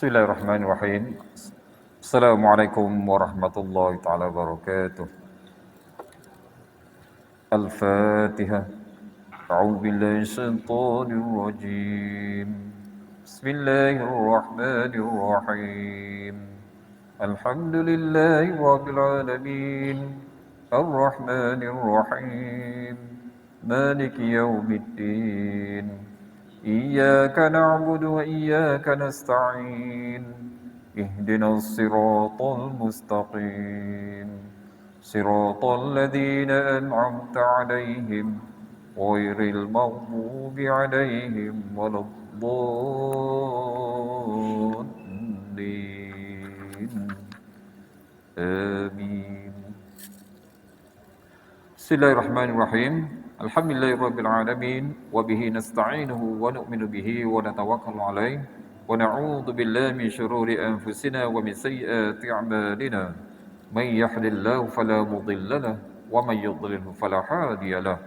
Bismillahirrahmanirrahim. Assalamualaikum warahmatullahi taala wabarakatuh. Al-Fatihah. A'udzu billahi syaitonir rajim. Bismillahirrahmanirrahim. Alhamdulillahi rabbil alamin. Ar-Rahmanir Rahim. Maliki yaumiddin. إياك نعبد وإياك نستعين اهدنا الصراط المستقيم صراط الذين أنعمت عليهم غير المغضوب عليهم ولا الضالين آمين. بسم الله الرحمن الرحيم. Alhamdulillahirabbil alamin wa bihi nasta'inuhu wa nu'minu bihi wa natawakkalu alayhi wa na'udzu billahi min shururi anfusina wa min sayyiati a'malina may yahdihillahu fala mudilla lahu wa may yudlilhu fala hadiya lahu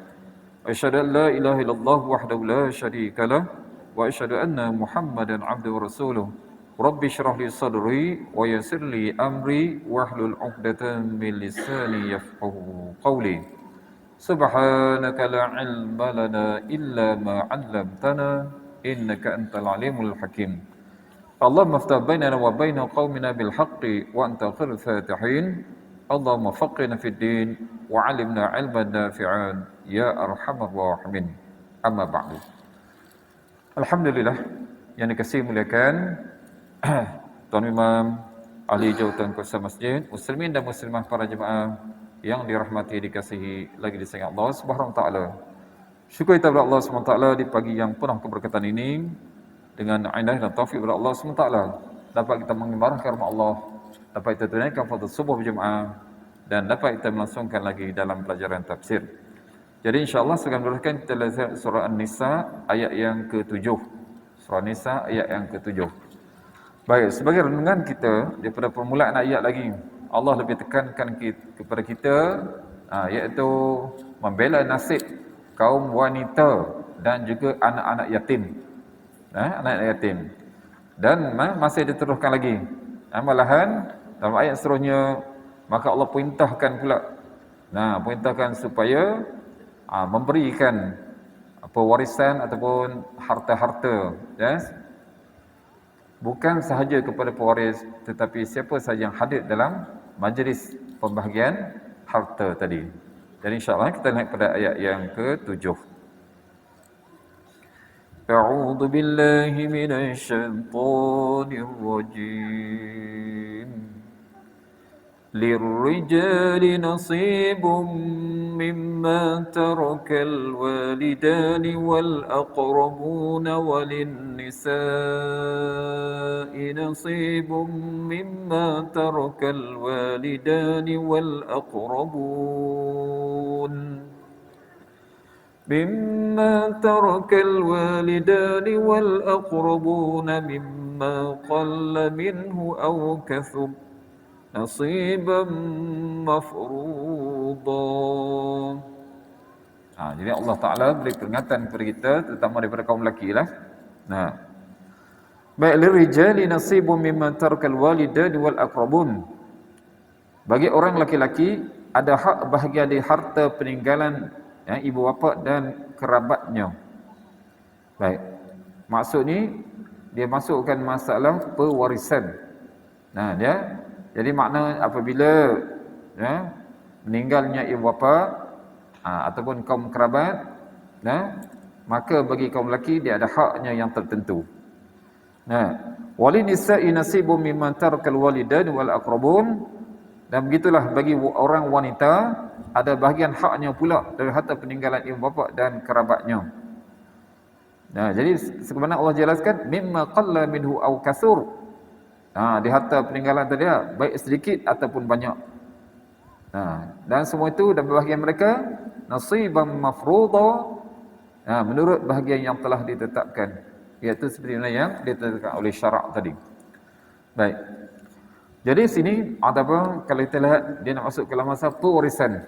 asyhadu an la ilaha illallah wahdahu la syarika lahu wa asyhadu anna muhammadan 'abduhu wa rasuluh rabbi shrah li sadri wa yassir li amri wahlul 'uqdatam min lisani yafqahu qawli Subhanaka la ilma lana illa ma 'allamtana innaka antal alimul hakim. Allahumma iftah bainana wa baina qaumina bil haqqi wa anta khairul fatihin. Allahumma faqihna fid din wa 'allimna 'ilman nafi'an ya arhamar rahimin. Amma ba'du. Alhamdulillah yang dikasihi muliakan Tuan Imam, ahli jawatan kuasa masjid, muslimin dan muslimah para jemaah yang dirahmati, dikasihi, lagi disayang Allah Subhanahu wa taala. Syukur kita kepada Allah Subhanahu wa taala di pagi yang penuh keberkatan ini, dengan inayah dan taufik kepada Allah Subhanahu wa taala dapat kita mengibarkan rahmat Allah, dapat kita tunaikan fardu subuh berjemaah dan dapat kita melangsungkan lagi dalam pelajaran tafsir. Jadi insya-Allah sekarang meneruskan kita belajar surah An-Nisa ayat yang ke-7. Surah An-Nisa ayat yang ke-7. Baik, sebagai renungan kita daripada permulaan ayat lagi, Allah lebih tekankan kepada kita iaitu membela nasib kaum wanita dan juga anak-anak yatim. Anak-anak yatim. Dan masih diteruskan lagi. Malahan dalam ayat seterusnya maka Allah perintahkan pula. Perintahkan supaya memberikan warisan ataupun harta-harta, bukan sahaja kepada pewaris tetapi siapa sahaja yang hadir dalam majlis pembahagian harta tadi. Jadi insya-Allah kita naik pada ayat yang ke-7. A'udzu billahi minasy syaithanir rajim. للرجال نصيب مما ترك الوالدان والأقربون وللنساء نصيب مما ترك الوالدان والأقربون مما قل منه أو كثر nasiban mafruḍa. Jadi Allah Ta'ala beri peringatan kepada kita, terutama daripada kaum lelaki lah. Baik, lirijali nasibun mimman tarakal walidani wal aqrabun. Bagi orang laki-laki ada hak bahagian di harta peninggalan ibu bapa dan kerabatnya. Baik. Maksud ni dia masukkan masalah pewarisan. Jadi makna apabila meninggalnya ibu bapa ataupun kaum kerabat, maka bagi kaum lelaki dia ada haknya yang tertentu. Walin nisa'i nasibun mimman tarakal walidan wal aqrabun, dan begitulah bagi orang wanita ada bahagian haknya pula dari harta peninggalan ibu bapa dan kerabatnya. Jadi sebagaimana Allah jelaskan mimma qalla minhu aw kasur. Di harta peninggalan tadi baik sedikit ataupun banyak. Dan semua itu dan bahagian mereka nasiban mafruḍa, menurut bahagian yang telah ditetapkan, iaitu seperti mana yang ditetapkan oleh syarak tadi. Baik. Jadi sini ataupun kalau kita lihat dia nak masuk ke dalam masa pewarisan,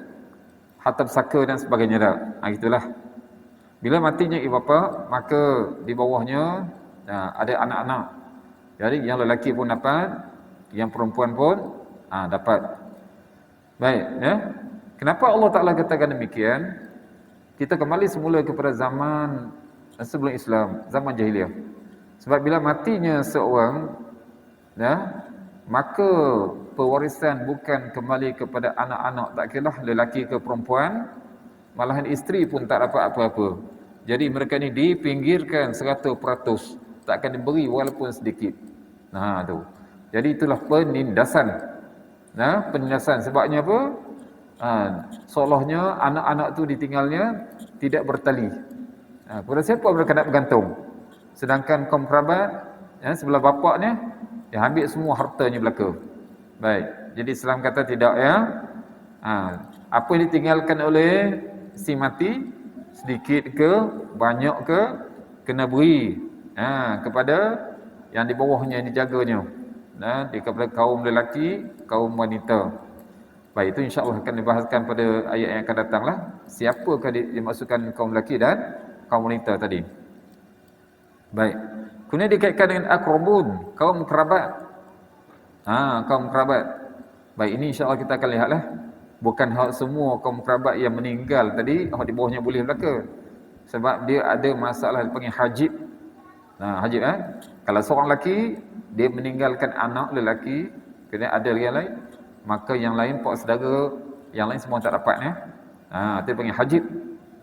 harta pusaka dan sebagainya dah. Itulah. Bila matinya ibu bapa, maka di bawahnya ada anak-anak. Jadi yang lelaki pun dapat, yang perempuan pun dapat. Baik, ya. Kenapa Allah Taala katakan demikian? Kita kembali semula kepada zaman sebelum Islam, zaman jahiliah. Sebab bila matinya seorang, ya, maka pewarisan bukan kembali kepada anak-anak, tak kira lelaki ke perempuan, malahan isteri pun tak dapat apa-apa. Jadi mereka ni dipinggirkan 100%, tak akan diberi walaupun sedikit. Nah tu. Jadi itulah penindasan. Nah, penindasan sebabnya apa? Seolahnya anak-anak tu ditinggalnya tidak bertali. Kepada siapa mereka nak bergantung? Sedangkan kaum kerabat, ya, sebelah bapaknya, dia ambil semua hartanya belaka. Baik, jadi Islam kata tidak, ya. Apa yang ditinggalkan oleh si mati, sedikit ke, banyak ke, kena beri kepada yang di bawahnya, yang dijaganya. Kepada kaum lelaki, kaum wanita. Baik, itu insya-Allah akan dibahaskan pada ayat yang akan datanglah. Siapakah dimaksudkan kaum lelaki dan kaum wanita tadi. Baik. Kemudian dikaitkan dengan akrabun, kaum kerabat. Kaum kerabat. Baik, ini insya-Allah kita akan lihatlah. Bukan hak semua kaum kerabat yang meninggal tadi, hak di bawahnya boleh belaka. Sebab dia ada masalah dipanggil hajib. Hajib, kalau seorang lelaki dia meninggalkan anak lelaki, kemudian ada yang lain, maka yang lain pak saudara yang lain semua tak dapat, ya. Itu panggil hajib.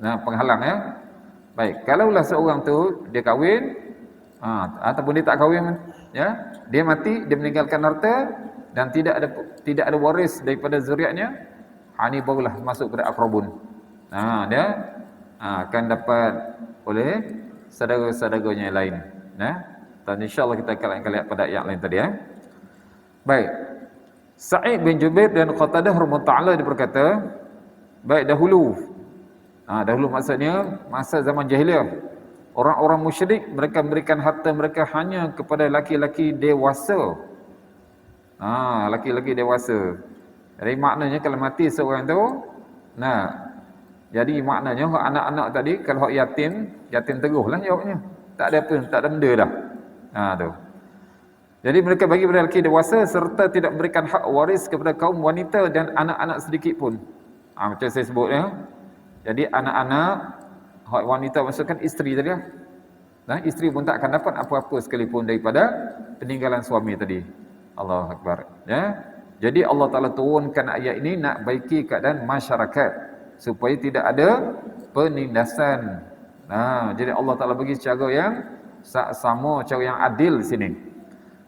Penghalang, ya. Baik, kalaulah seorang tu dia kahwin ataupun dia tak kahwin, ya, dia mati, dia meninggalkan harta dan tidak ada waris daripada zuriatnya, ini barulah masuk pada akrabun. Dia akan dapat oleh saudara-saudaranya yang lain, ya. Dan insya-Allah kita akan lihat pada ayat lain tadi, ya. Baik. Sa'id bin Jubair dan Qatadah radhiyallahu ta'ala dia berkata, baik dahulu. Dahulu maksudnya masa zaman jahiliah. Orang-orang musyrik mereka memberikan harta mereka hanya kepada laki-laki dewasa. Laki-laki dewasa. Jadi maknanya kalau mati seorang tu, jadi maknanya anak-anak tadi kalau yatim teruslah jawabnya. Tak ada apa, tak ada benda dah. Tu. Jadi mereka bagi kepada lelaki dewasa serta tidak memberikan hak waris kepada kaum wanita dan anak-anak sedikit pun. Macam saya sebut, ya. Jadi anak-anak, hak wanita maksudkan isteri tadi, ya. Isteri pun tak akan dapat apa-apa sekalipun daripada peninggalan suami tadi. Allahu Akbar, ya. Jadi Allah Taala turunkan ayat ini nak baiki keadaan masyarakat supaya tidak ada penindasan. Jadi Allah Taala bagi cara yang sama, cara yang adil di sini.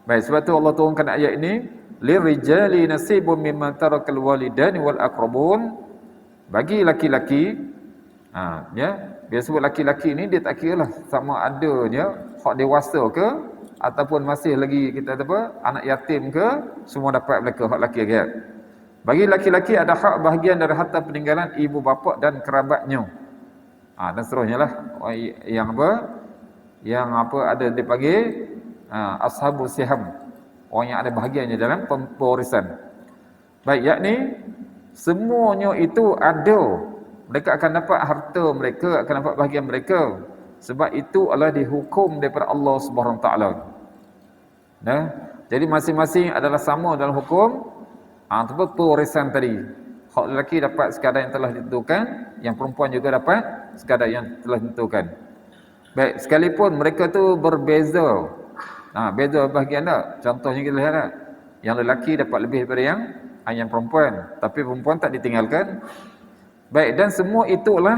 Baik, sebab tu Allah turunkan ayat ini, lirijali nasibun mimma tarakal walidani wal aqrabun, bagi laki-laki, ya, dia sebut laki-laki ni dia tak kiralah sama adanya hak dewasa ke ataupun masih lagi kita anak yatim ke, semua dapat mereka hak laki lagi. Bagi laki-laki ada hak bahagian dari harta peninggalan ibu bapa dan kerabatnya. Dan seterusnya lah, yang ada dipanggil ashabul siham, orang yang ada bahagiannya dalam pewarisan. Baik, yakni semuanya itu ada, mereka akan dapat harta mereka, akan dapat bahagian mereka, sebab itu adalah dihukum daripada Allah Subhanahu Wa Taala. Jadi masing-masing adalah sama dalam hukum seperti pewarisan tadi. Hak lelaki dapat sekadar yang telah ditentukan, yang perempuan juga dapat sekadar yang telah ditentukan. Baik, sekalipun mereka tu berbeza, beza bahagian tak? Contohnya kita lihat tak? Yang lelaki dapat lebih daripada yang perempuan, tapi perempuan tak ditinggalkan. Baik, dan semua itulah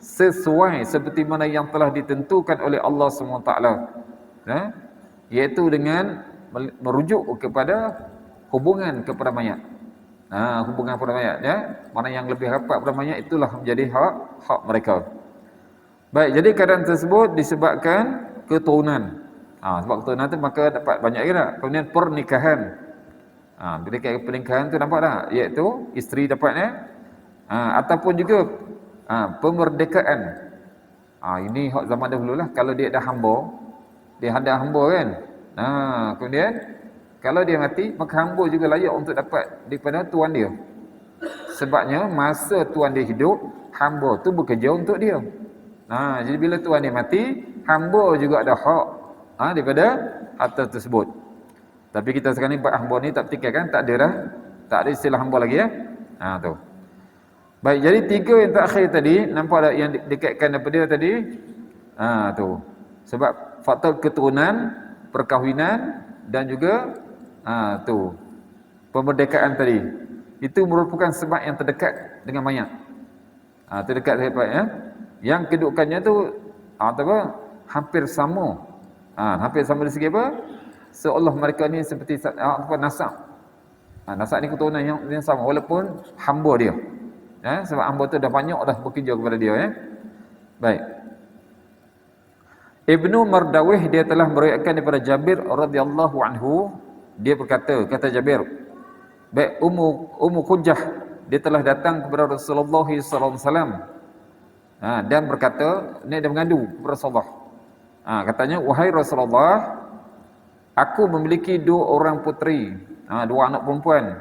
sesuai seperti mana yang telah ditentukan oleh Allah SWT, iaitu dengan merujuk kepada hubungan kepada mayat. Hubungan kepada mayat, ya. Mana yang lebih rapat kepada mayat, itulah menjadi hak mereka. Baik, jadi keadaan tersebut disebabkan keturunan. Sebab keturunan tu maka dapat banyak kira. Kemudian pernikahan. Bila kata pernikahan tu nampak tak? Iaitu isteri dapatnya. Ataupun juga pemerdekaan. Ini hak zaman dahulu lah. Kalau dia dah hamba, dia ada hamba kan. Kemudian kalau dia mati, maka hamba juga layak untuk dapat daripada tuan dia. Sebabnya masa tuan dia hidup, hamba tu bekerja untuk dia. Jadi bila tuan dia mati, hamba juga ada hak daripada harta tersebut. Tapi kita sekarang ni hamba ni tak fikirkan, tak ada dah, tak ada istilah hamba lagi ya. Tu. Baik, jadi 3 yang terakhir tadi, nampak tak yang dikaitkan daripada dia tadi? Tu. Sebab faktor keturunan, perkahwinan dan juga tu pemerdekaan tadi. Itu merupakan sebab yang terdekat dengan mayat. Terdekat hebat ya. Yang kedudukannya tu hampir sama. Hampir sama dari segi apa? Seolah mereka ni seperti nasab. Nasab ni keturunan yang sama walaupun hamba dia. Sebab hamba tu dah banyak dah bekerja kepada dia ya. Baik. Ibnu Mardawih dia telah meriwayatkan daripada Jabir radhiyallahu anhu, dia berkata, kata Jabir, baik Ummu Qujah dia telah datang kepada Rasulullah sallallahu alaihi wasallam dan berkata, ni dia mengadu kepada Rasulullah. Katanya, wahai Rasulullah, aku memiliki 2 orang puteri, 2 anak perempuan,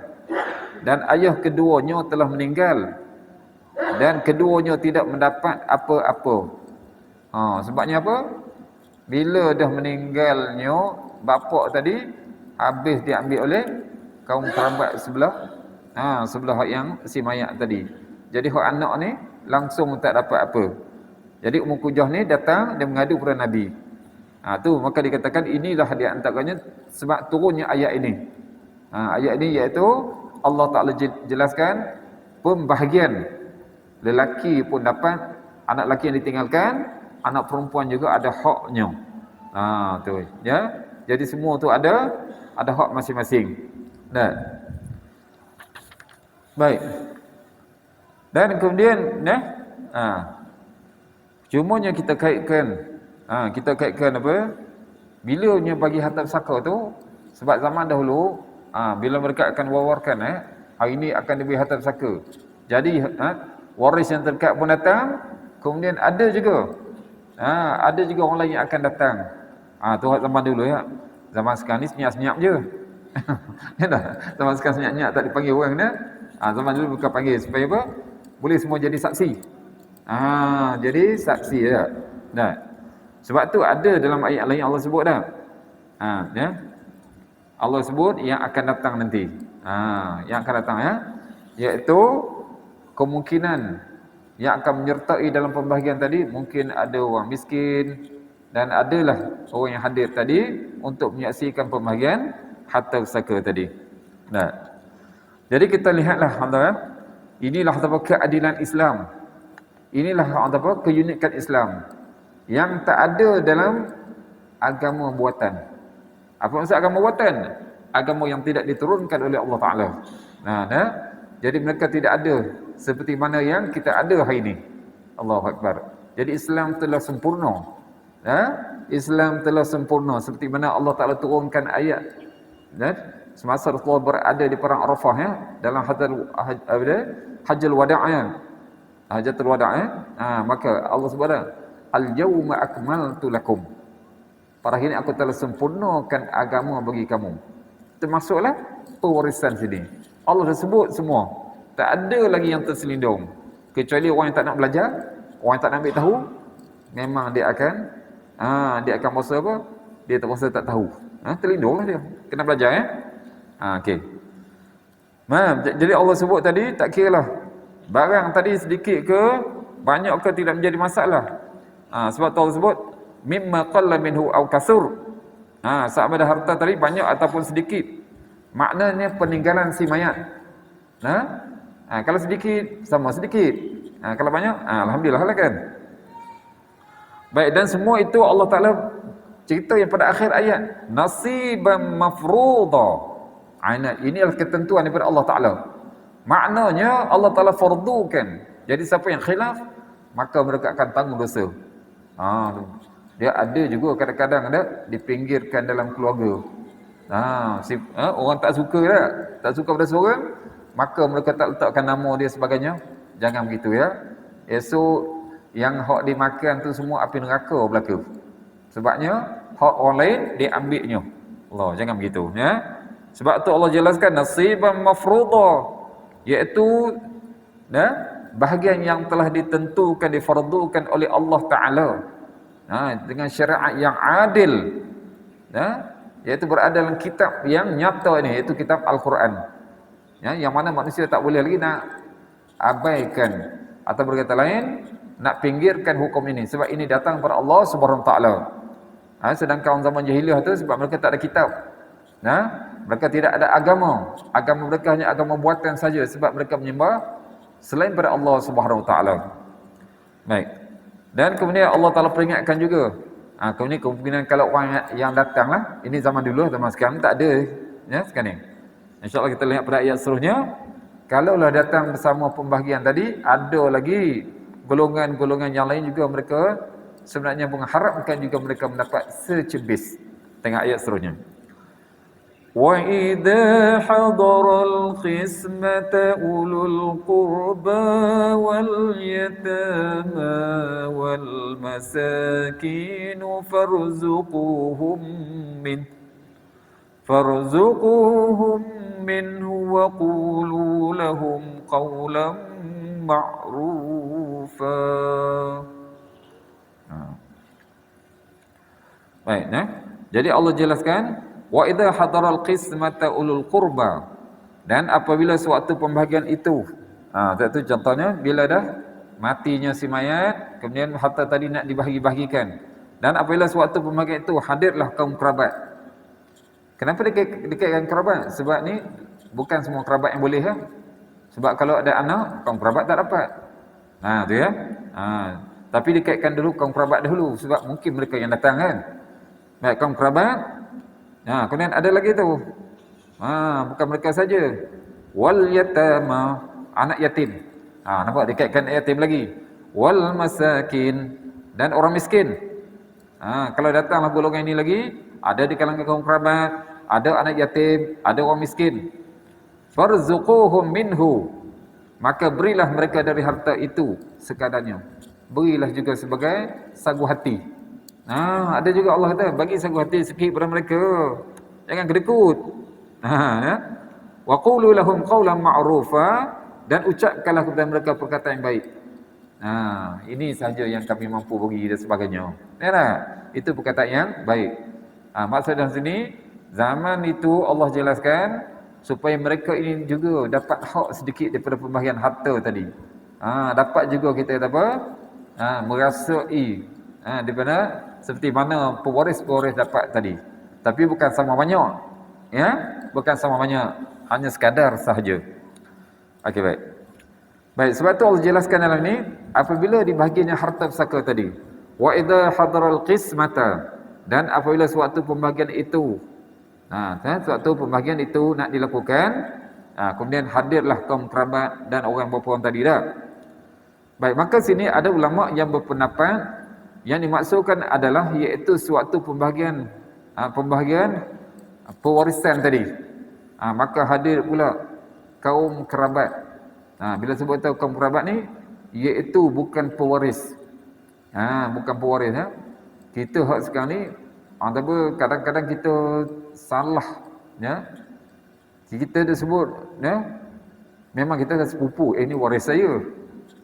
dan ayah keduanya telah meninggal dan keduanya tidak mendapat apa-apa. Sebabnya apa? Bila dah meninggalnya bapak tadi, habis diambil oleh kaum kerabat sebelah yang si mayat tadi. Jadi hak anak ni langsung tak dapat apa. Jadi Ummu Qujah ni datang dan mengadu kepada Nabi. Tu maka dikatakan inilah di antaranya sebab turunnya ayat ini. Ayat ini iaitu Allah Taala jelaskan pembahagian lelaki pun dapat, anak lelaki yang ditinggalkan, anak perempuan juga ada haknya. Tu ya. Jadi semua tu ada hak masing-masing. Baik. Dan kemudian cumanya kita kaitkan apa? Bilanya bagi harta pusaka tu, sebab zaman dahulu bila mereka akan wawarkan hari ini akan diberi harta pusaka. Jadi waris yang terdekat pun datang, kemudian ada juga orang lain yang akan datang. Tu zaman dulu ya. Zaman sekarang ni senyap-senyap je. Ya dah. Zaman sekarang senyap-senyap tak dipanggil orang dah. Zaman dulu bukan panggil supaya apa? Boleh semua jadi saksi. Jadi saksi ya. Dah. Sebab tu ada dalam ayat lain Allah sebut dah. Ya. Allah sebut yang akan datang nanti. Yang akan datang ya. Iaitu kemungkinan yang akan menyertai dalam pembahagian tadi, mungkin ada orang miskin dan adalah orang yang hadir tadi untuk menyaksikan pembahagian harta pusaka tadi. Jadi kita lihatlah inilah keadilan Islam. Inilah keunikan Islam yang tak ada dalam agama buatan. Apa maksud agama buatan? Agama yang tidak diturunkan oleh Allah Taala. Jadi mereka tidak ada seperti mana yang kita ada hari ini. Allahu Akbar. Jadi Islam telah sempurna. Islam telah sempurna seperti mana Allah Taala turunkan ayat. Semasa Rasulullah berada di perang Arafah dalam Hajjul Wada'. Hajjatul Wada'. Maka Allah sebut al-yawma akmaltu lakum. Pada hari ini aku telah sempurnakan agama bagi kamu. Termasuklah pewarisan sini. Allah dah sebut semua. Tak ada lagi yang terselindung. Kecuali orang yang tak nak belajar, orang yang tak nak ambil tahu, memang dia akan rasa apa? Dia tak rasa tak tahu. Terlindunglah dia. Kena belajar okey. Jadi Allah sebut tadi, tak kiralah barang tadi sedikit ke banyak ke tidak menjadi masalah. Sebab Allah sebut mimma qalla minhu aw kasur. Sama ada harta tadi banyak ataupun sedikit. Maknanya peninggalan si mayat. Kalau sedikit sama sedikit. Kalau banyak alhamdulillah lah kan. Baik, dan semua itu Allah Taala cerita yang pada akhir ayat nasiban mafruḍa. Ini adalah ketentuan daripada Allah Taala. Maknanya Allah Taala fardukan. Jadi siapa yang khilaf maka mereka akan tanggung dosa. Dia ada juga kadang-kadang dipinggirkan dalam keluarga. Orang tak suka pada seorang, maka mereka tak letakkan nama dia sebagainya. Jangan begitu ya. Esok yang hak dimakan tu semua api neraka berlaku. Sebabnya hak orang lain dia ambilnya. Allah, jangan begitu ya. Sebab tu Allah jelaskan nasiban mafruḍa, iaitu bahagian yang telah ditentukan, difardukan oleh Allah Taala. Dengan syariat yang adil. Ya, iaitu berada dalam kitab yang nyata ini, iaitu kitab Al-Quran. Ya, yang mana manusia tak boleh lagi nak abaikan atau berkata lain nak pinggirkan hukum ini, sebab ini datang daripada Allah Subhanahu Wa Taala. Sedangkan zaman jahiliah tu sebab mereka tak ada kitab. Mereka tidak ada agama. Agama mereka hanya agama buatan saja sebab mereka menyembah selain daripada Allah Subhanahu Wa Taala. Baik. Dan kemudian Allah Taala peringatkan juga. Kemudian kemungkinan kalau orang yang datanglah, ini zaman dulu, zaman sekarang tak ada, ya sekarang ni. Insya-Allah kita lihat pada ayat seterusnya. Kalaulah datang bersama pembahagian tadi, ada lagi golongan-golongan yang lain juga mereka sebenarnya mengharapkan juga mereka mendapat secebis. Tengok ayat seterusnya. Wa idza hadaral qismata ulul qurba wal yatama wal masakin farzuquhum minhu wa qulu lahum qawlan ma'rufa. Baik, jadi Allah jelaskan wa idza hadaral qismata ulul qurba, dan apabila suatu pembahagian itu, itu contohnya bila dah matinya si mayat, kemudian harta tadi nak dibahagi-bahagikan, dan apabila suatu pembahagian itu hadirlah kaum kerabat. Kenapa dekatkan kerabat? Sebab ni bukan semua kerabat yang boleh ya. Sebab kalau ada anak, kaum kerabat tak dapat. Tu ya. Tapi dekatkan dulu kaum kerabat dahulu, sebab mungkin mereka yang datang kan. Baik, kaum kerabat. Kemudian ada lagi tu. Bukan mereka saja. Wal yatama, anak yatim. Nampak dekatkan yatim lagi. Wal masakin, dan orang miskin. Kalau datanglah golongan ini lagi, ada di kalangan kaum kerabat, ada anak yatim, ada orang miskin. Farzuquhum minhu, maka berilah mereka dari harta itu sekadarnya. Berilah juga sebagai sagu hati. Ada juga Allah kata bagi sagu hati sikit kepada mereka. Jangan kedekut. Wa qulu lahum qawlan ma'rufa, dan ucapkanlah kepada mereka perkataan yang baik. Ini sahaja yang kami mampu bagi dan sebagainya. Itu perkataan yang baik. Maksud dalam sini, zaman itu Allah jelaskan supaya mereka ini juga dapat hak sedikit daripada pembahagian harta tadi. Dapat juga kita kata apa? Merasai daripada seperti mana pewaris-pewaris dapat tadi. Tapi bukan sama banyak. Ya, bukan sama banyak, hanya sekadar sahaja. Okey, baik. Baik, sebab tu Allah jelaskan dalam ni, apabila dibahaginya harta pusaka tadi, wa idza hadaral qismata, dan apabila suatu pembahagian itu, suatu pembahagian itu nak dilakukan, kemudian hadirlah kaum kerabat dan orang berpulang tadi dah. Baik, maka sini ada ulama yang berpendapat yang dimaksudkan adalah iaitu suatu pembahagian pewarisan tadi. Maka hadir pula kaum kerabat. Bila sebut tahu kaum kerabat ni, iaitu bukan pewaris. Bukan pewaris ya. Kita hak sekarang ni, kadang-kadang kita salah ya. Kita dah sebut ya, memang kita dah sepupu, ini waris saya.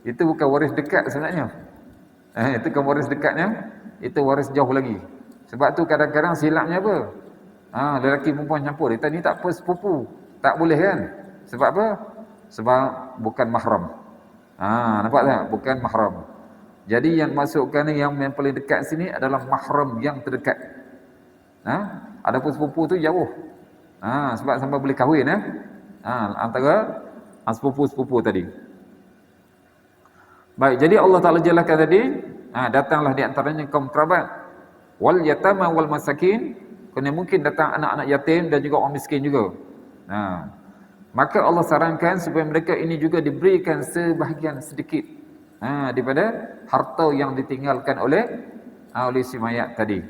Itu bukan waris dekat sebenarnya. Itu bukan waris dekatnya, itu waris jauh lagi. Sebab tu kadang-kadang silapnya apa? Lelaki perempuan campur. Kita ni tak apa sepupu. Tak boleh kan? Sebab apa? Sebab bukan mahram. Nampak tak? Bukan mahram. Jadi yang masukkan ni, yang paling dekat sini adalah mahram yang terdekat. Adapun sepupu tu jauh. Sebab sampai boleh kahwin antara sepupu-sepupu tadi. Baik, jadi Allah Ta'ala jelaskan tadi, datanglah di antaranya kaum kerabat, wal yatama wal masakin, kerana mungkin datang anak-anak yatim dan juga orang miskin juga. Maka Allah sarankan supaya mereka ini juga diberikan sebahagian sedikit daripada harta yang ditinggalkan oleh si mayat tadi.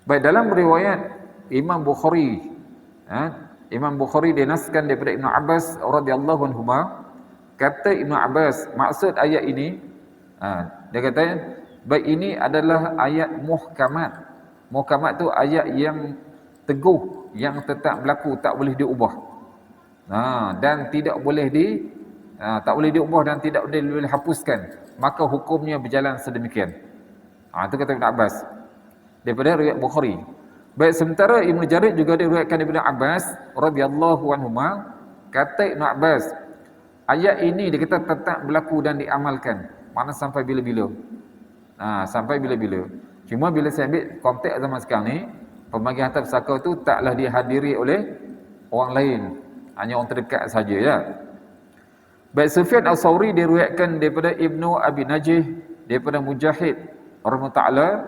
Baik, dalam riwayat Imam Bukhari, Imam Bukhari dinaskan daripada Ibnu Abbas radhiyallahu anhuma, kata Ibnu Abbas, maksud ayat ini, dia kata, baik ini adalah ayat muhkamat. Muhkamat tu ayat yang teguh, yang tetap berlaku, tak boleh diubah. Dan tidak boleh tak boleh diubah dan tidak boleh dihapuskan. Maka hukumnya berjalan sedemikian. Itu kata Ibnu Abbas. daripada riwayat Bukhari. Baik, sementara Ibnu Jarir juga diriwayatkan daripada Abbas radhiyallahu anhuma, kata Ibnu Abbas, ayat ini dia kata tetap berlaku dan diamalkan. Mana sampai bila-bila? Sampai bila-bila. Cuma bila saya ambil konteks zaman sekarang ni, pembagian harta pusaka tu taklah dihadiri oleh orang lain, hanya orang terdekat saja ya. Baik, Sufyan Al-Thawri diriwayatkan daripada Ibnu Abi Najih daripada Mujahid rahimahullah taala,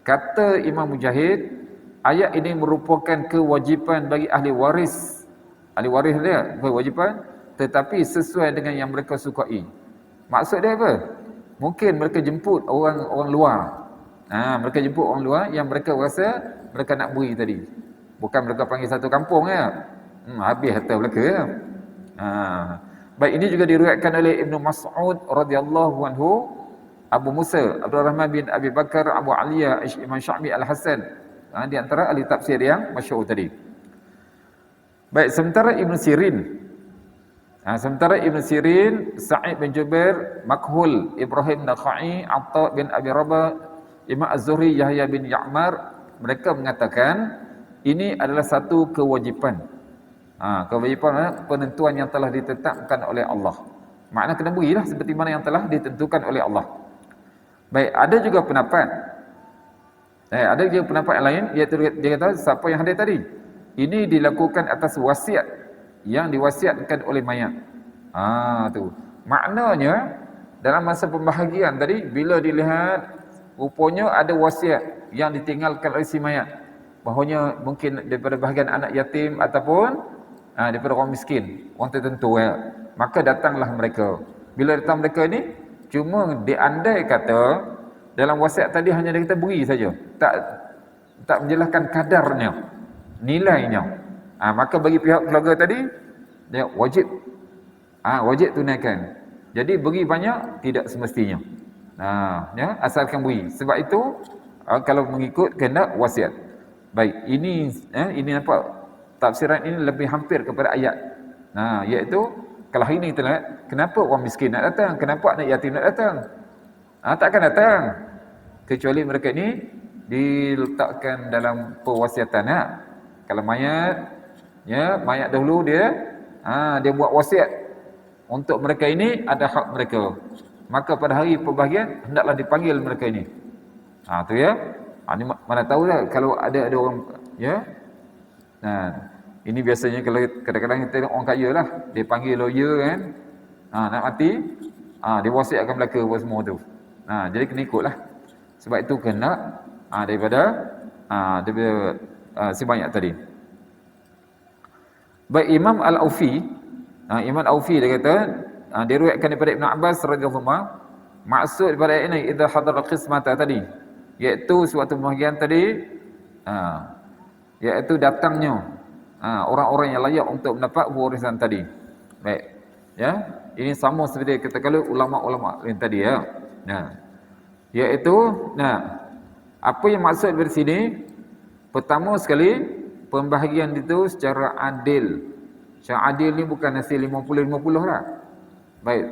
kata Imam Mujahid, ayat ini merupakan kewajipan bagi ahli waris. Ahli waris dia kewajipan, tetapi sesuai dengan yang mereka sukai. Maksud dia apa? Mungkin mereka jemput orang luar. Mereka jemput orang luar yang mereka rasa mereka nak beri tadi. Bukan mereka panggil satu kampung ya. Habis harta mereka ya. Baik, ini juga diriwayatkan oleh Ibnu Mas'ud radhiyallahu anhu, Abu Musa, Abdul Rahman bin Abi Bakar, Abu Aliyah, Imam Sya'bi Al-Hasan. Di antara ahli tafsir yang masyhur tadi. Baik, sementara Ibn Sirin, Sa'id bin Jubair, Makhul, Ibrahim Nakhai, Atta bin Abi Rabah, Imam Az-Zuhri, Yahya bin Ya'mar, mereka mengatakan ini adalah satu kewajipan. Kewajipan penentuan yang telah ditetapkan oleh Allah. Makna kena berilah seperti mana yang telah ditentukan oleh Allah. Baik, ada juga pendapat yang lain, iaitu dia kata siapa yang hadir tadi, ini dilakukan atas wasiat yang diwasiatkan oleh mayat. Tu. Maknanya dalam masa pembahagian tadi, bila dilihat rupanya ada wasiat yang ditinggalkan oleh si mayat, bahawanya mungkin daripada bahagian anak yatim ataupun daripada orang miskin, orang tertentu ya. Maka datanglah mereka. Bila datang mereka ni, cuma diandai kata dalam wasiat tadi hanya dia kata beri saja, tak menjelaskan kadarnya, nilainya. Maka bagi pihak keluarga tadi, dia wajib tunaikan. Jadi beri banyak tidak semestinya. Asalkan beri. Sebab itu kalau mengikut kehendak wasiat. Baik, ini nampak tafsiran ini lebih hampir kepada ayat. Iaitu kalau hari ini kita lihat, kenapa orang miskin nak datang? Kenapa anak yatim nak datang? Takkan datang kecuali mereka ini diletakkan dalam pewasiatan. Kalau mayat dahulu dia buat wasiat untuk mereka ini, ada hak mereka. Maka pada hari pembahagian hendaklah dipanggil mereka ini. Tu ya. Ini mana tahu lah kalau ada orang ya. Ini biasanya kalau kadang-kadang kita tengok orang kaya lah, dia panggil lawyer kan, nak mati, dia wasiatkan belaka apa semua tu. Jadi kena ikutlah. Sebab itu kena daripada si banyak tadi. Baik, Imam Al-Aufi, dia kata, dia riwayatkan daripada Ibn Abbas radhiyallahu anhu, maksud daripada ayat ini idza hadara qismata tadi, iaitu suatu pembahagian tadi, iaitu datangnya orang-orang yang layak untuk mendapat warisan tadi. Baik, ya, ini sama seperti kata kalau ulama-ulama yang tadi ya. Iaitu apa yang maksud dari sini? Pertama sekali, pembahagian itu secara adil. Secara adil ni bukan hasil 50-50 lah. Baik.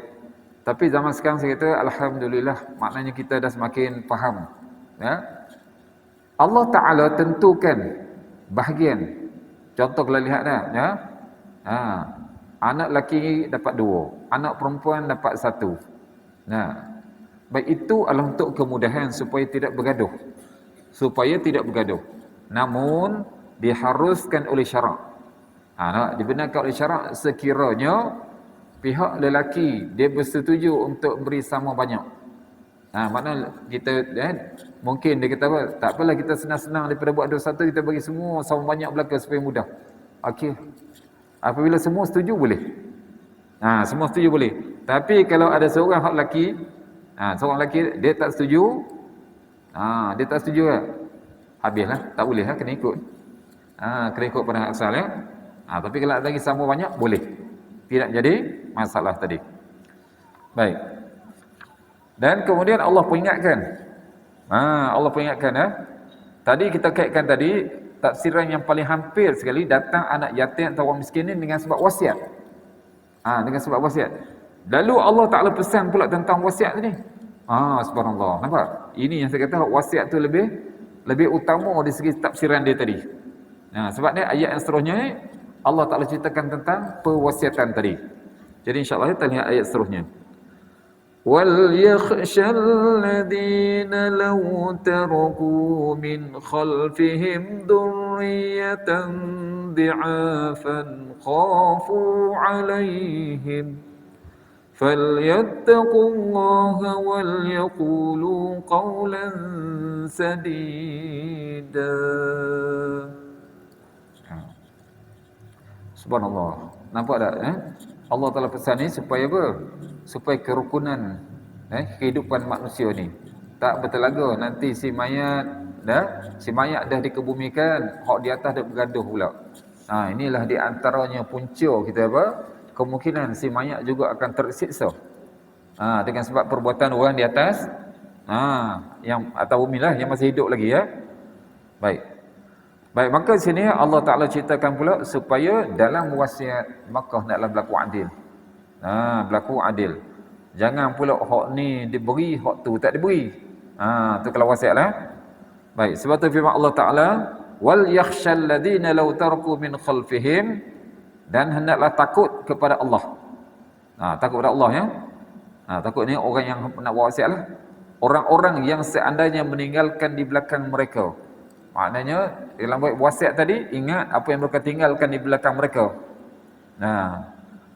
Tapi zaman sekarang saya kata alhamdulillah, maknanya kita dah semakin faham. Ya. Allah Taala tentukan bahagian. Contoh kalau lihat dah, ya. Anak lelaki dapat 2, anak perempuan dapat 1. Baik, itu adalah untuk kemudahan supaya tidak bergaduh. Namun diharuskan oleh syarak. Dibenarkan oleh syarak sekiranya pihak lelaki dia bersetuju untuk beri sama banyak. Maknanya kita mungkin dia kata apa, tak apalah kita senang-senang daripada buat 2-1, kita bagi semua sama banyak belaka supaya mudah. Okey. Apabila semua setuju boleh. Semua setuju boleh. Tapi kalau ada seorang hak lelaki, seorang lelaki dia tak setuju, habislah, tak boleh lah, kena ikut. Kena ikut pada hak asal ya. Tapi kalau lagi sama banyak boleh. Tidak jadi masalah tadi. Baik. Dan kemudian Allah peringatkan. Allah peringatkan ya. Tadi kita kaitkan tadi tafsiran yang paling hampir sekali, datang anak yatim atau orang miskin ini dengan sebab wasiat. Dengan sebab wasiat. Lalu Allah Taala pesan pula tentang wasiat tadi. Subhanallah. Nampak? Ini yang saya kata wasiat tu lebih lebih utama dari segi tafsiran dia tadi. Sebab ni ayat yang seterusnya Allah Ta'ala ceritakan tentang pewasiatan tadi. Jadi insya-Allah kita lihat ayat seterusnya. وَلْيَخْشَ الَّذِينَ لَوْ تَرَكُوا مِنْ خَلْفِهِمْ ذُرِّيَّةً ضِعَافًا خَافُوا عَلَيْهِمْ فَلْيَتَّقُوا اللَّهَ وَلْيَقُولُوا قَوْلًا سَدِيدًا. Subhanallah. Nampak tak? Allah Ta'ala pesan ni supaya apa? Supaya kerukunan kehidupan manusia ni tak bertelaga. Nanti si mayat dah dikebumikan, hak di atas dah bergaduh pula. Inilah di antaranya punca kita apa? Kemungkinan si mayat juga akan tersiksa. Dengan sebab perbuatan orang di atas yang atas bumi lah, yang masih hidup lagi ya. Baik, maka sini Allah Ta'ala ceritakan pula supaya dalam wasiat maka naklah berlaku adil. Berlaku adil. Jangan pula hak ni diberi, hak tu tak diberi. Tu kalau wasiat lah. Baik, sebab tu firman Allah Ta'ala, wal yakhshal ladina law taraku min khalfihim, dan hendaklah takut kepada Allah. Takut kepada Allah ya. Takut ni orang yang nak buat wasiat lah. Orang-orang yang seandainya meninggalkan di belakang mereka. Maknanya dalam buat wasiat tadi, ingat apa yang mereka tinggalkan di belakang mereka.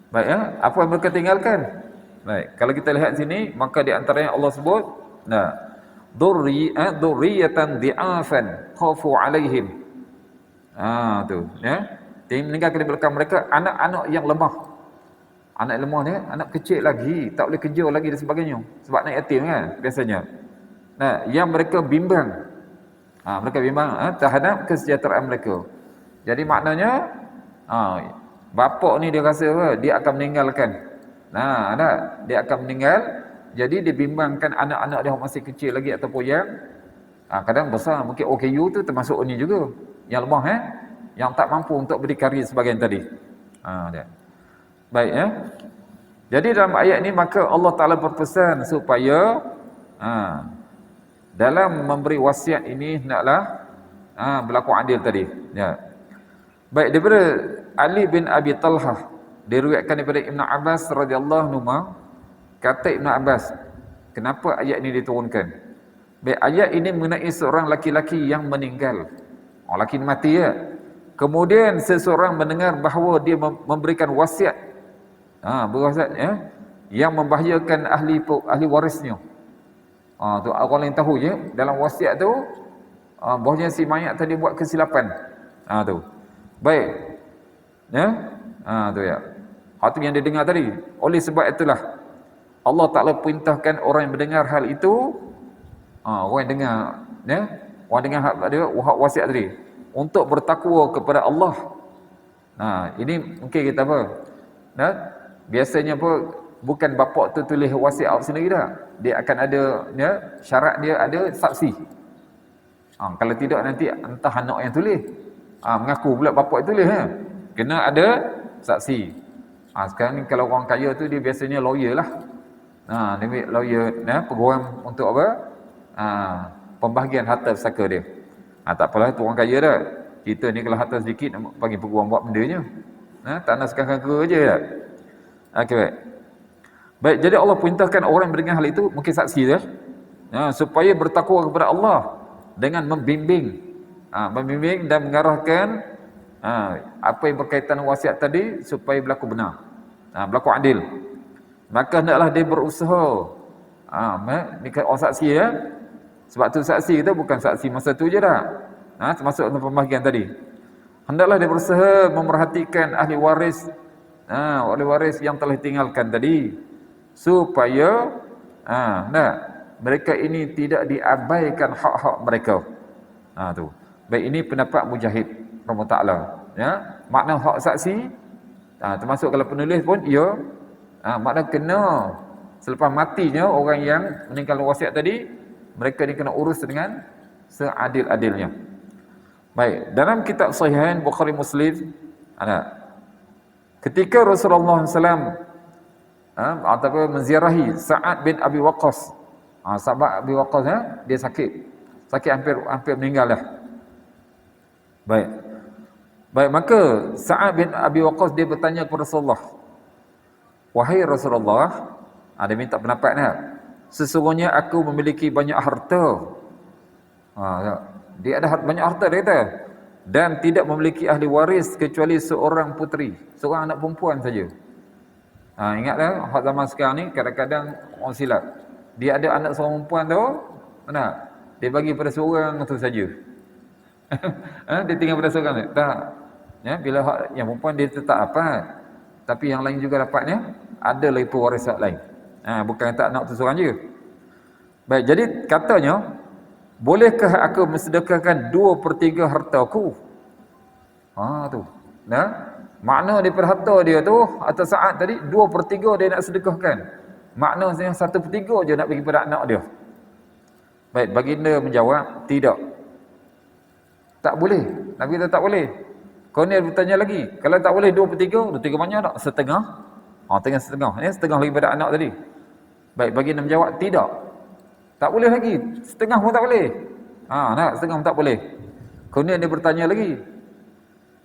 Baik ya, apa yang mereka tinggalkan? Baik, kalau kita lihat sini, maka di antaranya Allah sebut, dzurriyyatan dhi'afan khafu 'alaihim. Tu ya. Dia meninggalkan di belakang mereka anak-anak yang lemah. Anak lemah ni, anak kecil lagi, tak boleh kerja lagi dan sebagainya. Sebab anak yatim kan biasanya. Yang mereka bimbang. Mereka bimbang terhadap kesejahteraan mereka. Jadi maknanya bapak ni dia rasa apa? Dia akan meninggalkan. Dia akan meninggal. Jadi dia bimbangkan anak-anak dia masih kecil lagi ataupun yang kadang besar. Mungkin OKU tu termasuk ni juga. Yang lemah yang tak mampu untuk berdikari sebagian tadi. Baik ya. Jadi dalam ayat ni maka Allah Ta'ala berpesan supaya dalam memberi wasiat ini hendaklah berlaku adil tadi. Ya. Baik, daripada Ali bin Abi Talhah diriwayatkan daripada Ibn Abbas radhiyallahu anhu, kata Ibn Abbas, kenapa ayat ini diturunkan? Baik, ayat ini mengenai seorang laki-laki yang meninggal. Laki mati ya. Kemudian seseorang mendengar bahawa dia memberikan wasiat. Berwasiat ya, yang membahayakan ahli warisnya. Tu orang lain tahu je dalam wasiat tu bahawanya si mayat tadi buat kesilapan. Tu. Baik. Ya. Tu ya. Hal tu yang dia dengar tadi. Oleh sebab itulah Allah Ta'ala perintahkan orang yang mendengar hal itu, orang yang dengar ya, orang dengar hak wasiat tadi untuk bertakwa kepada Allah. Ini mungkin kita apa? Biasanya apa, bukan bapak tu tulis wasiat sendiri dah. Dia akan ada ya, syarat dia ada saksi. Kalau tidak nanti entah anak yang tulis. Mengaku pula bapak tulis kena ada saksi. Sekarang ni kalau orang kaya tu dia biasanya lawyer lah. Dia lawyer peguam untuk apa? Pembahagian harta pusaka dia. Tak apalah tu orang kaya dah. Kita ni kalau harta sedikit bagi peguam buat bendanya. Tak nak sekarang ke je dah. Okey. Baik, jadi Allah perintahkan orang yang mendengar hal itu, mungkin saksi dia, supaya bertakwa kepada Allah dengan membimbing dan mengarahkan apa yang berkaitan wasiat tadi supaya berlaku benar, berlaku adil. Maka hendaklah dia berusaha. Ni kan orang saksi ya. Sebab tu saksi kita bukan saksi masa tu je dah. Termasuk dalam pembahagian tadi. Hendaklah dia berusaha memerhatikan ahli waris yang telah ditinggalkan tadi, supaya mereka ini tidak diabaikan hak-hak mereka. Tu. Baik, ini pendapat Mujahid rahimahullah taala ya. Makna hak saksi termasuk kalau penulis pun makna kena selepas matinya orang yang meninggalkan wasiat tadi, mereka ni kena urus dengan seadil-adilnya. Baik, dalam kitab Sahihain Bukhari Muslim ketika Rasulullah SAW ataupun menziarahi Sa'ad bin Abi Waqqas. Sahabat Abi Waqqas dia sakit. Sakit hampir meninggal dah. Baik. Baik, maka Sa'ad bin Abi Waqqas dia bertanya kepada Rasulullah, "Wahai Rasulullah," ada minta pendapat dia. "Sesungguhnya aku memiliki banyak harta." Dia ada banyak harta dia kata, dan tidak memiliki ahli waris kecuali seorang puteri, seorang anak perempuan saja. Ingatlah hak zaman sekarang ni kadang-kadang orang silap. Dia ada anak seorang perempuan tu, mana? Dia bagi pada seorang tu saja. Dia tinggal pada seorang tu. Tak. Ya, bila hak yang perempuan dia tetap dapat, tapi yang lain juga dapatnya, ada lagi pewaris hak lain. Bukan tak anak tu seorang je. Baik, jadi katanya, bolehkah aku mensedekahkan 2/3 hartaku? Tu. Makna daripada harta dia tu, atau Sa'ad tadi, 2/3 dia nak sedekahkan. Maknanya 1/3 je nak bagi pada anak dia. Baik, baginda menjawab, tidak. Tak boleh. Nabi kata tak boleh. Kau ni bertanya lagi, kalau tak boleh 2/3, 2/3 banyak tak? Setengah? Tengah setengah. Ini setengah lagi pada anak tadi. Baik, baginda menjawab, tidak. Tak boleh lagi. Setengah pun tak boleh. Setengah pun tak boleh. Kemudian dia bertanya lagi.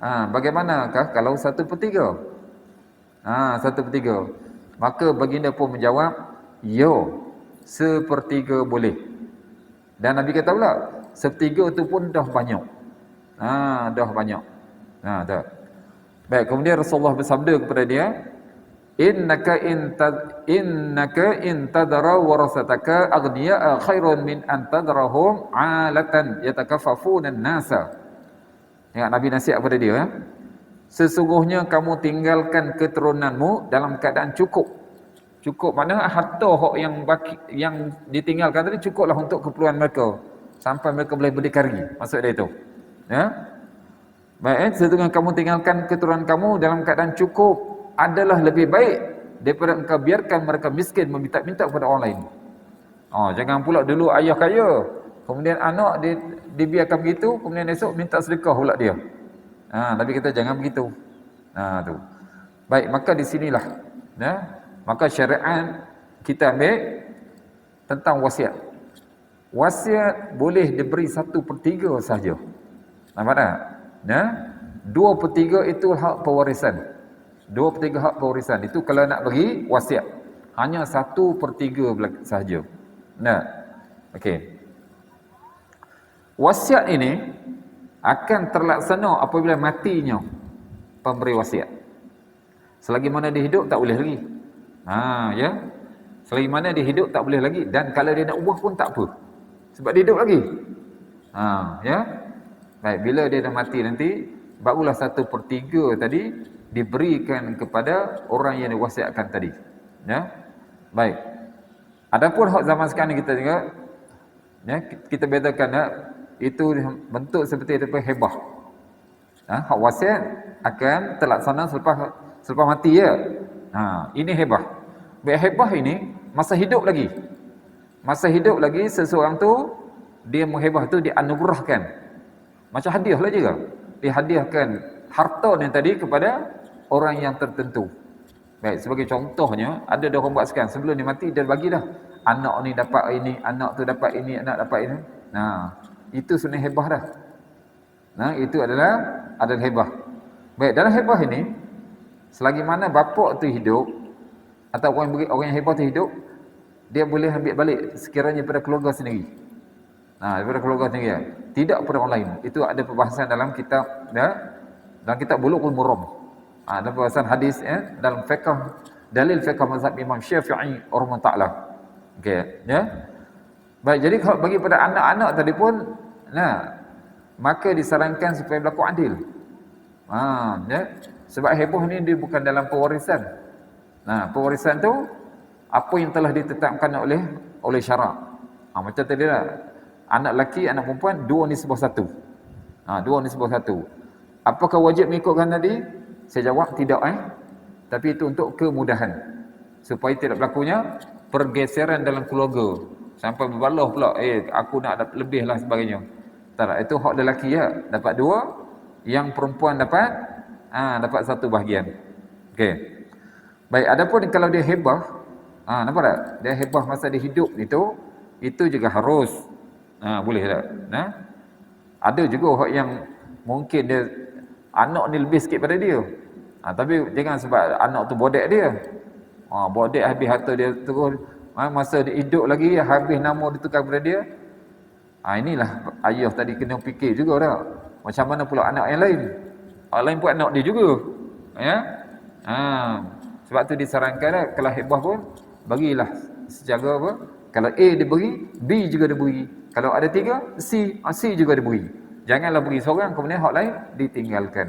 Bagaimanakah kalau 1/3? 1/3. Maka baginda pun menjawab, ya, 1/3 boleh. Dan Nabi kata pula, 1/3 tu pun dah banyak. Dah banyak. Tak. Baik, kemudian Rasulullah bersabda kepada dia, innaka in tadra warasataka aghniya khairun min an tadrahum alatan yatakaffafuna an-nasa. Ya, Nabi nasihat kepada dia, sesungguhnya kamu tinggalkan keturunanmu dalam keadaan cukup. Cukup maknanya harta yang ditinggalkan tadi cukuplah untuk keperluan mereka sampai mereka boleh berdikari. Maksud dia itu. Ya. Baik, sesungguhnya kamu tinggalkan keturunan kamu dalam keadaan cukup adalah lebih baik daripada engkau biarkan mereka miskin meminta-minta kepada orang lain. Jangan pula dulu ayah kaya, kemudian anak dibiarkan begitu, kemudian esok minta sedekah pula dia. Nabi kata jangan begitu. Tu. Baik, maka di sinilah maka syariat kita ambil tentang wasiat. Wasiat boleh diberi 1/3 saja. Nampak tak? 2/3 itu hak pewarisan. 2/3 hak pewarisan. Itu kalau nak bagi wasiat. Hanya 1/3 sahaja. Okey. Wasiat ini akan terlaksana apabila matinya pemberi wasiat. Selagi mana dia hidup tak boleh lagi. Ya. Selagi mana dia hidup tak boleh lagi, dan kalau dia nak ubah pun tak apa. Sebab dia hidup lagi. Ya. Baik, bila dia dah mati nanti, barulah 1/3 tadi diberikan kepada orang yang diwasiatkan tadi. Ya. Baik. Adapun hak zaman sekarang ni kita tengok, kita bedakan itu bentuk seperti daripada hebah. Hak wasiat akan terlaksana selepas mati ya. Ini hebah. Baik, hebah ini masa hidup lagi. Masa hidup lagi seseorang tu dia menghebah tu dianugerahkan. Macam hadiah lah juga. Dihadiahkan harta ni tadi kepada orang yang tertentu. Baik, sebagai contohnya, ada orang buat sekarang, sebelum dia mati, dia bagi dah. Anak ni dapat ini, anak tu dapat ini, anak dapat ini. Itu sebenarnya hebah dah. Itu adalah hebah. Baik, dalam hebah ini, selagi mana bapa tu hidup, atau orang yang hebah tu hidup, dia boleh ambil balik sekiranya pada keluarga sendiri. Daripada keluarga sendiri. Tidak pada orang lain. Itu ada perbahasan dalam kitab dalam kitab Bulughul Maram. Ada perbahasan hadis dalam fiqh, dalil fiqh mazhab Imam Syafi'i rahimahullah taala. Okey, ya. Baik, jadi kalau bagi pada anak-anak tadi pun maka disarankan supaya berlaku adil. Ya. Sebab heboh ni dia bukan dalam pewarisan. Pewarisan tu apa yang telah ditetapkan oleh syarak. Macam tadi lah. Anak lelaki, anak perempuan, 2:1. 2:1. Apakah wajib mengikutkan tadi? Saya jawab tidak Tapi itu untuk kemudahan. Supaya tidak berlakunya pergeseran dalam keluarga. Sampai berbalah pula, aku nak lebih lah sebagainya. Tak, itu hak lelaki ya, dapat 2, yang perempuan dapat 1 bahagian. Okey. Baik, adapun kalau dia hebah, nampak tak? Dia hebah masa dia hidup itu juga harus Boleh tak? Ada juga orang yang mungkin dia anak ni lebih sikit pada dia. Tapi jangan sebab anak tu bodek dia. Bodek habis harta dia terus, masa dia hidup lagi habis nama ditukar pada dia. Inilah ayah tadi kena fikir juga dah. Macam mana pula anak yang lain? Orang lain pun anak dia juga. Ya. Sebab tu disarankan dah, kalau hebah pun bagilah secara apa? Kalau A dia beri, B juga dia beri. Kalau ada 3, C juga dia beri. Janganlah beri seorang kemudian hak lain ditinggalkan.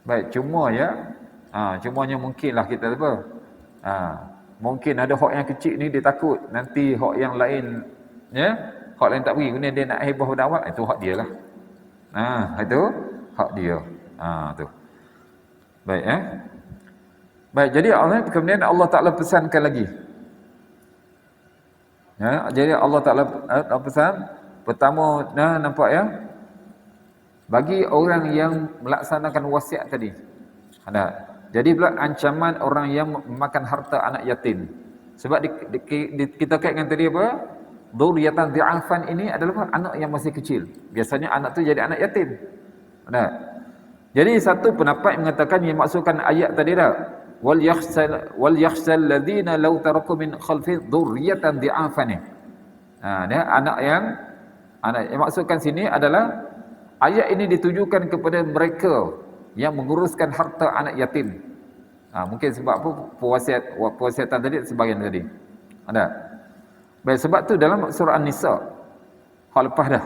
Baik, cumanya mungkinlah kita apa? Mungkin ada hak yang kecil ni dia takut nanti hak yang lain, ya, hak lain tak beri, kemudian dia nak hebah pada awal, itu hak dia lah. Itu hak dia. Tu. Baik, Baik, jadi kemudian Allah Ta'ala pesankan lagi. Jadi Allah Ta'ala pesan, pertama, nampak ya, bagi orang yang melaksanakan wasiat tadi. Jadi pula ancaman orang yang memakan harta anak yatim. Sebab kita kaitkan tadi apa? Dzurriyyatan dhi'afan ini adalah anak yang masih kecil. Biasanya anak tu jadi anak yatim. Jadi satu pendapat mengatakan yang maksudkan ayat tadi dah, wal yakhsal ladzina law taraku min khalfi dzurriyyatan dhi'afan. Dia anak yang maksudkan sini adalah ayat ini ditujukan kepada mereka yang menguruskan harta anak yatim. Mungkin sebab apa pewasiatan tadi sebagian tadi. Baik, sebab tu dalam surah An-Nisa hal lepas dah.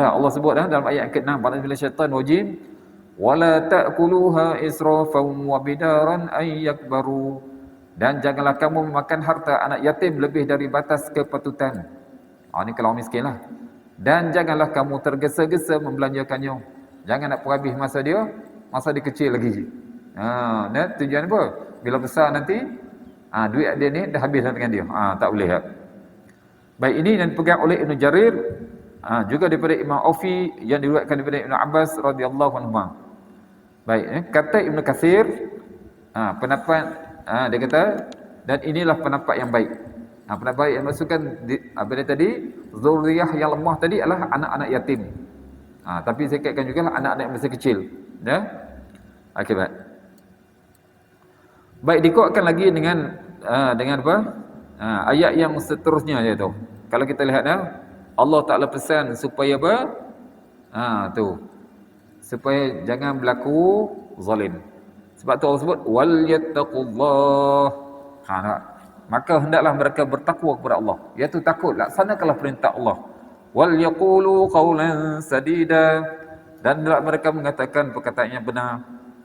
Allah sebut dah dalam ayat ke-6, pada syaitan wajib wala ta'kuluha israfan wa bidaran ay yakbaru, dan janganlah kamu memakan harta anak yatim lebih dari batas kepatutan. Ini kalau miskin lah. Dan janganlah kamu tergesa-gesa membelanjakannya. Jangan nak habis masa dia kecil lagi. Tujuan apa? Bila besar nanti duit dia ni dah habis dengan dia. Tak boleh. Baik, ini yang dipegang oleh Ibn Jarir, juga daripada Imam Aufi, yang diriwayatkan daripada Ibn Abbas radhiyallahu anhu. Baik, kata Ibn Katsir, pendapat dia kata, dan inilah pendapat yang baik. Pendapat yang maksudkan apa dia tadi, zuriyah yang lemah tadi adalah anak-anak yatim. Tapi saya kaitkan juga lah anak-anak yang masih kecil. Ya. Okey, baik. Baik, dikuatkan lagi dengan apa? Ayat yang seterusnya, iaitu kalau kita lihat Allah Ta'ala pesan supaya apa? Supaya jangan berlaku zalim. Sebab tu Allah sebut wal yattaqullah. Maka hendaklah mereka bertakwa kepada Allah, iaitu takut, laksanakanlah perintah Allah. Wal yaqulu qawlan sadida, dan hendaklah mereka mengatakan perkataan yang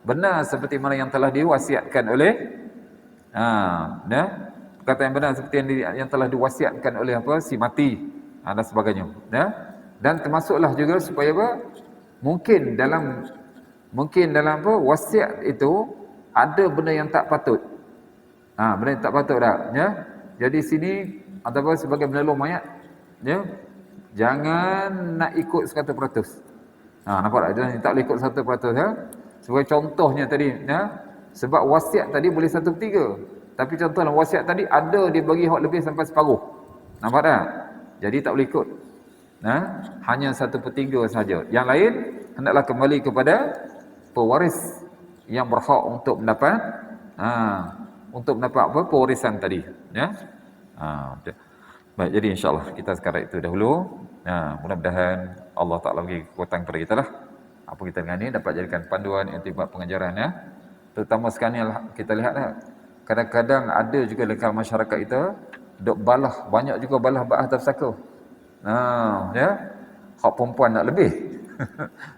benar seperti mana yang telah diwasiatkan oleh perkataan yang benar seperti yang telah diwasiatkan oleh si mati dan sebagainya. Dan termasuklah juga supaya apa? Mungkin dalam apa wasiat itu ada benda yang tak patut. Benda yang tak patut dah, ya. Jadi sini ataupun sebagai penolong mayat, ya. Jangan nak ikut 100%. Nampak tak? Jangan tak boleh ikut 100%, ya. Sebagai contohnya tadi, ya. Sebab wasiat tadi boleh 1/3. Tapi contoh dalam wasiat tadi ada dia bagi hak lebih sampai separuh. Nampak tak? Jadi tak boleh ikut. Hanya 1/3 saja. Yang lain hendaklah kembali kepada pewaris yang berhak untuk mendapat apa pewarisan tadi, ya. Baik, jadi insya-Allah kita sekarang itu dahulu. Mudah-mudahan Allah Taala bagi kekuatan kepada kita lah. Apa kita dengan ini dapat jadikan panduan iktibar pengajaran, ya. Terutama sekarang kita lihat kadang-kadang ada juga dekat masyarakat kita dok balah, banyak juga balah ba'ah tafsaka. Ya. Hak perempuan nak lebih.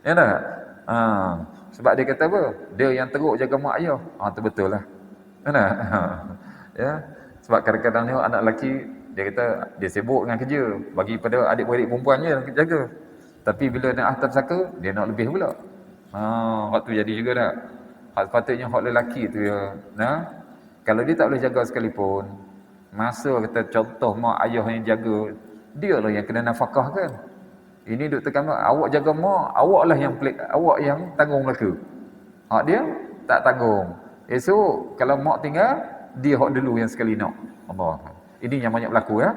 Ya tak? Sebab dia kata apa? Dia yang teruk jaga mak ayah. Itu betul lah. Mana? Ya. Sebab kadang-kadang ni anak lelaki dia kata dia sibuk dengan kerja, bagi pada adik-beradik perempuannya yang jaga. Tapi bila nak atas saka, dia nak lebih pula. Hak tu jadi juga tak? Hak sepatutnya hak lelaki tu ya. Kalau dia tak boleh jaga sekalipun, masa kata contoh mak ayah yang jaga, dia lah yang kena nafkah kan. Ini duk tekan mak, awak jaga mak, awak yang tanggung Melaka. Hak dia tak tanggung. Esok kalau mak tinggal, dia hak dulu yang sekali nak. Allah. Ini yang banyak berlaku, ya.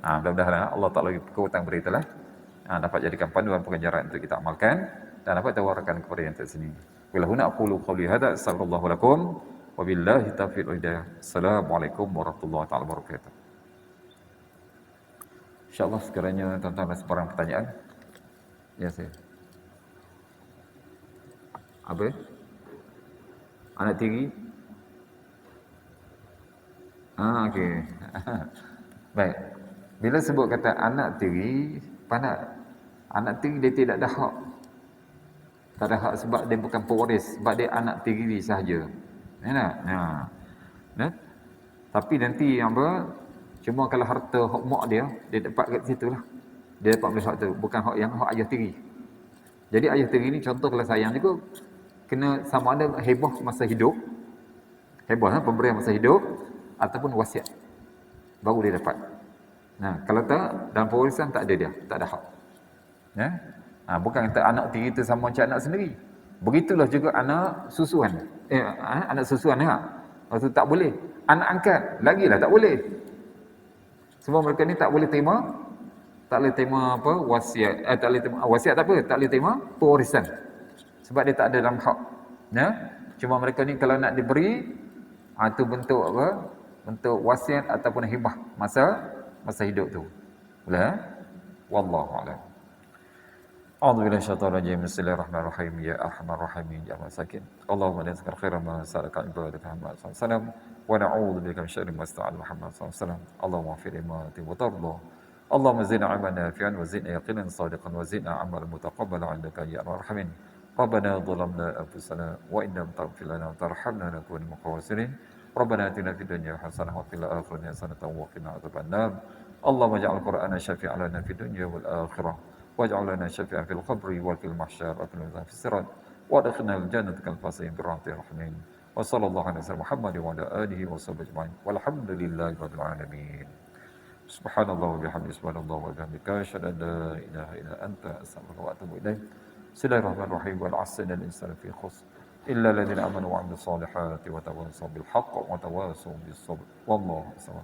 Mudah-mudahan Allah Ta'ala kekuatan beritalah dapat jadikan panduan pengajaran untuk kita amalkan dan dapat tawarkan kepada yang tak sini. Bila huna aqulu qawli hadza astaghfirullah lakum wa billahi taufiq wal hidayah. Assalamualaikum warahmatullahi taala wabarakatuh. InsyaAllah sekiranya tuan-tuan ada sebarang pertanyaan. Ya saya. Apa? Anak tiri? Okey. Baik. Bila sebut kata anak tiri, anak tiri dia tidak ada hak. Tak ada hak sebab dia bukan pewaris, sebab dia anak tiri sahaja. Ya tak? Nah. Tapi nanti apa? Cuma kalau harta hak mak dia dapat kat situ lah. Dia dapat ambil hak tu, bukan hak yang hak ayah tiri. Jadi ayah tiri ni contoh kalau sayang juga kena sama ada hebah masa hidup. Hebah pemberian masa hidup ataupun wasiat. Baru dia dapat. Nah, kalau tak dalam pewarisan tak ada dia, tak ada hak. Ya? Bukan kata anak tiri itu sama macam anak sendiri. Begitulah juga anak susuan. Anak susuan Lepas tu tak boleh. Anak angkat, lagilah tak boleh. Sebab mereka ni tak boleh terima apa wasiat, tak boleh terima wasiat tak apa, tak boleh terima pewarisan. Sebab dia tak ada dalam hak. Ya? Cuma mereka ni kalau nak diberi itu bentuk apa? Bentuk wasiat ataupun hibah masa hidup tu. Boleh? Wallahu a'lam. A'udzubillahi minasyaitonir rajim. Bismillahirrahmanirrahim. Ya arhamar rahimin ya masakin. Allahumma la nas'aluka khairan ma sa'alaka ibadaka Muhammad sallallahu alaihi wasallam wa na'udzubika min syarri ma sta'ala Muhammad sallallahu alaihi wasallam. Allahumma ighfir lima wa tarda. Allahumma zidna 'ilman nafi'an wa zidna yaqinan sadiqan wa zidna 'amalan mutaqabbalan 'indaka ya arhamar rahimin. Rabbana dhalamna anfusana wa in lam taghfir lana wa tarhamna lanakunanna minal khasirin. Rabbana atina fid dunya hasanah wa fil akhirati hasanah wa qina adzabannar. Allahumma ij'al Qur'ana syafi'an lana fid dunya wal akhirah. واجعل لنا شفيعا في القبر وفي المحشر وفي الميزان في الصراط وادخلنا الجنة كالفاسقين برحمتك يا الرحمن وصلى الله على سيدنا محمد وعلى آله وصحبه أجمعين والحمد لله رب العالمين سبحان الله وبحمده سبحان الله وبحمدك أشهد أن لا إله إلا أنت أستغفرك وأتوب إليك بسم الله الرحمن الرحيم والعصر إن الإنسان في خسر إلا الذين آمنوا وعملوا الصالحات وتواصوا بالحق وتواصوا بالصبر والله أكبر